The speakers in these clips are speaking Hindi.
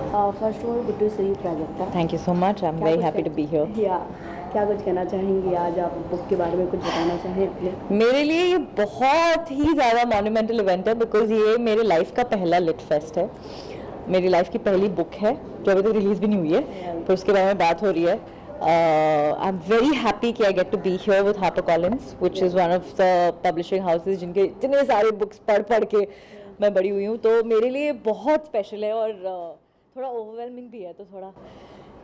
First of all good to see you Prajakta. Thank you so much. I'm very happy to be here. या क्या कुछ कहना चाहेंगी आज आप बुक के बारे में कुछ बताना चाहें अपने? मेरे लिए ये बहुत ही ज़्यादा मॉन्यूमेंटल इवेंट है बिकॉज ये मेरे लाइफ का पहला लिट फेस्ट है। मेरी लाइफ की पहली बुक है जो अभी तक रिलीज़ भी नहीं हुई है, पर उसके बारे में बात हो रही है। आई एम वेरी हैप्पी कि I get to be here with Harper Collins which is one of the publishing houses जिनके इतने सारे बुक्स पढ़ के मैं बड़ी हुई हूँ। तो मेरे लिए बहुत स्पेशल है और थोड़ा ओवरवेलमिंग भी है, तो थोड़ा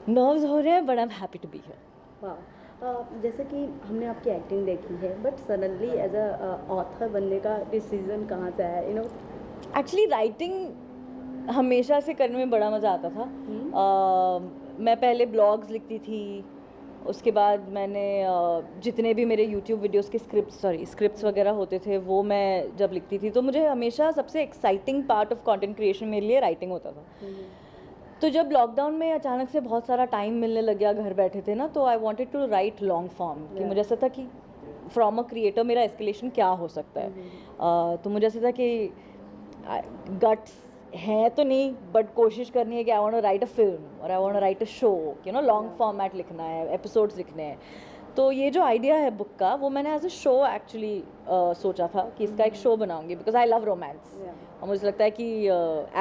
नर्व्स हो रहे हैं, but I am happy to be here. वाह, जैसे कि हमने आपकी एक्टिंग देखी है, but suddenly as a author बनने का डिसीजन कहाँ से आया? एक्चुअली राइटिंग हमेशा से करने में बड़ा मज़ा आता था। मैं पहले ब्लॉग्स लिखती थी, उसके बाद मैंने जितने भी मेरे यूट्यूब वीडियोस के स्क्रिप्ट्स वगैरह होते थे वो मैं जब लिखती थी, तो मुझे हमेशा सबसे exciting part of content creation मेरे लिए राइटिंग होता था। तो जब लॉकडाउन में अचानक से बहुत सारा टाइम मिलने लग गया, घर बैठे थे ना, तो I wanted to write long form कि मुझे ऐसा था कि फ्रॉम अ क्रिएटर मेरा एस्केलेशन क्या हो सकता है। तो मुझे ऐसा था कि गट्स हैं तो नहीं, बट कोशिश करनी है कि I want to write a film और I want to write a show, long format लिखना है, एपिसोड्स लिखने हैं। तो ये जो आइडिया है बुक का, वो मैंने एज अ शो एक्चुअली सोचा था कि इसका एक शो बनाऊंगी बिकॉज आई लव रोमांस। और मुझे लगता है कि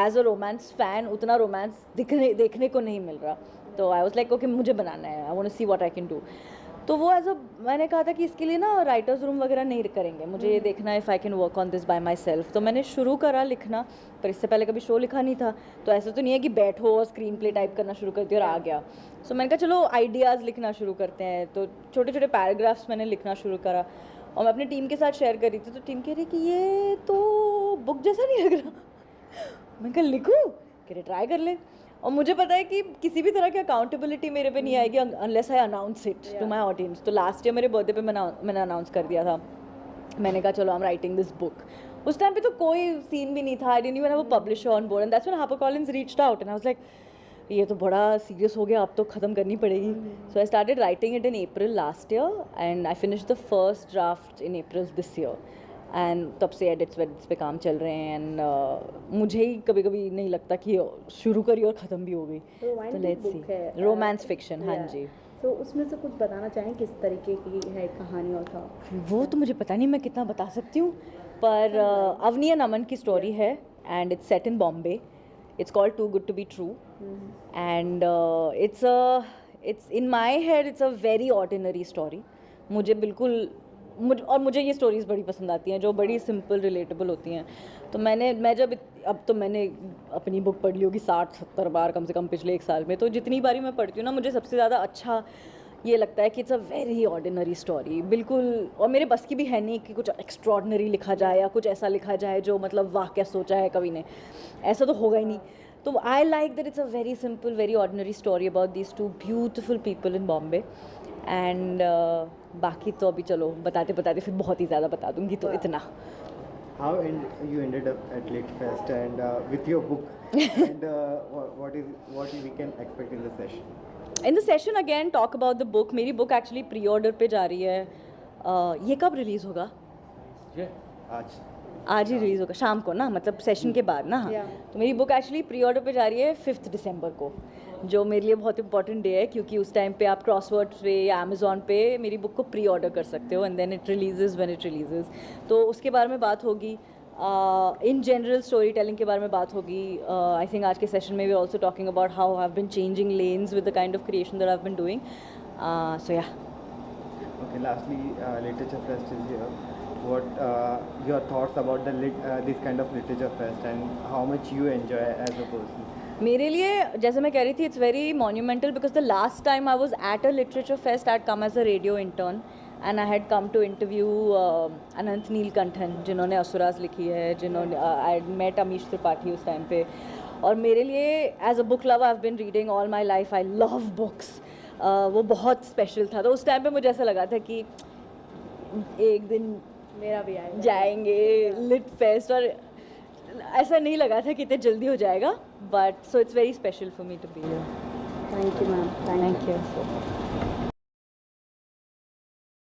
एज अ रोमांस फ़ैन उतना रोमांस देखने को नहीं मिल रहा, तो आई वाज लाइक ओके मुझे बनाना है, I want to see what I can do. तो वो मैंने कहा था कि इसके लिए ना राइटर्स रूम वगैरह नहीं करेंगे, मुझे ये देखना है if I can work on this by my self. तो मैंने शुरू करा लिखना, पर इससे पहले कभी शो लिखा नहीं था, तो ऐसा तो नहीं है कि बैठो और स्क्रीन प्ले टाइप करना शुरू कर दिया और आ गया। सो मैंने कहा चलो आइडियाज़ लिखना शुरू करते हैं। तो छोटे छोटे पैराग्राफ्स मैंने लिखना शुरू करा और मैं अपनी टीम के साथ शेयर कर रही थी, तो टीम कह रही कि ये तो बुक जैसा नहीं लग रहा। मैं कहा लिखूं, कह रहे ट्राई कर ले। और मुझे पता है कि किसी भी तरह की अकाउंटेबिलिटी मेरे पे नहीं आएगी unless I announce it to my audience. तो लास्ट ईयर मेरे बर्थडे पे मैंने अनाउंस कर दिया था, मैंने कहा चलो I am writing this book. उस टाइम पे तो कोई सीन भी नहीं था, I didn't even have a publisher on board and that's when Harper Collins reached out and I was like ये तो बड़ा सीरियस हो गया, अब तो ख़त्म करनी पड़ेगी। So I started writing it in April last year and I finished the first draft in April this year and तब से एडिट्स वेडिट्स पे काम चल रहे हैं। एंड मुझे ही कभी कभी नहीं लगता कि शुरू करी और ख़त्म भी हो गई। तो लेट्स सी, रोमांस फिक्शन। हाँ जी। तो उसमें से कुछ बताना चाहें किस तरीके की है कहानी? और था वो तो मुझे पता नहीं मैं कितना बता सकती हूँ, पर अवनिया नमन की स्टोरी है and it's set in Bombay. It's called too good to be true and it's in my head it's a very ordinary story. मुझे ये स्टोरीज़ बड़ी पसंद आती हैं जो बड़ी सिंपल रिलेटेबल होती हैं। तो मैंने अपनी बुक पढ़ ली होगी 60-70 बार कम से कम पिछले 1 साल में। तो जितनी बारी मैं पढ़ती हूँ ना, मुझे सबसे ज़्यादा अच्छा ये लगता है कि it's a very ordinary story बिल्कुल। और मेरे बस की भी है नहीं कि कुछ एक्स्ट्रॉर्डनरी लिखा जाए या कुछ ऐसा लिखा जाए जो मतलब वाह क्या सोचा है कवि ने, ऐसा तो होगा ही नहीं। तो I like that it's a very simple very ordinary story about these 2 beautiful people in Bombay. And बाकी तो अभी चलो बताते बताते फिर बहुत ही ज़्यादा बता दूंगी, तो इतना। How you ended up at Litfest and with your book and what we can expect in the session? In the session again talk about the book. मेरी book actually pre-order पे जा रही है। ये कब रिलीज़ होगा? आज ही रिलीज़ होगा शाम को ना, मतलब सेशन के बाद ना। तो मेरी बुक एक्चुअली प्री ऑर्डर पे जा रही है 5 दिसंबर को, जो मेरे लिए बहुत इंपॉर्टेंट डे है क्योंकि उस टाइम पे आप क्रॉसवर्ड्स पे या अमेज़ॉन पे मेरी बुक को प्री ऑर्डर कर सकते हो and then it releases when it releases. तो उसके बारे में बात होगी, इन जनरल स्टोरी टेलिंग के बारे में बात होगी। आई थिंक आज के सेशन में we also talking about how I have been changing lens with the kind of creation that I have been doing. So yeah Okay, lastly, Literature Fest is here. What your thoughts about this kind of Literature Fest and how much you enjoy as a person? मेरे लिए जैसे मैं कह रही थी, it's very monumental because the last time I was at a literature fest I had come as a radio intern and I had come to interview Anant Neelakantan जिन्होंने असुराज लिखी है, जिन्होंने I had met Amish Tripathi उस टाइम पे। और मेरे लिए as a book lover I have been reading all my life, I love books. वो बहुत स्पेशल था। तो उस टाइम पे मुझे ऐसा लगा था कि एक दिन मेरा भी आएगा, जाएंगे लिट फेस्ट, और ऐसा नहीं लगा था कि इतने जल्दी हो जाएगा, but so it's very special for me to be here. Thank you ma'am, thank you.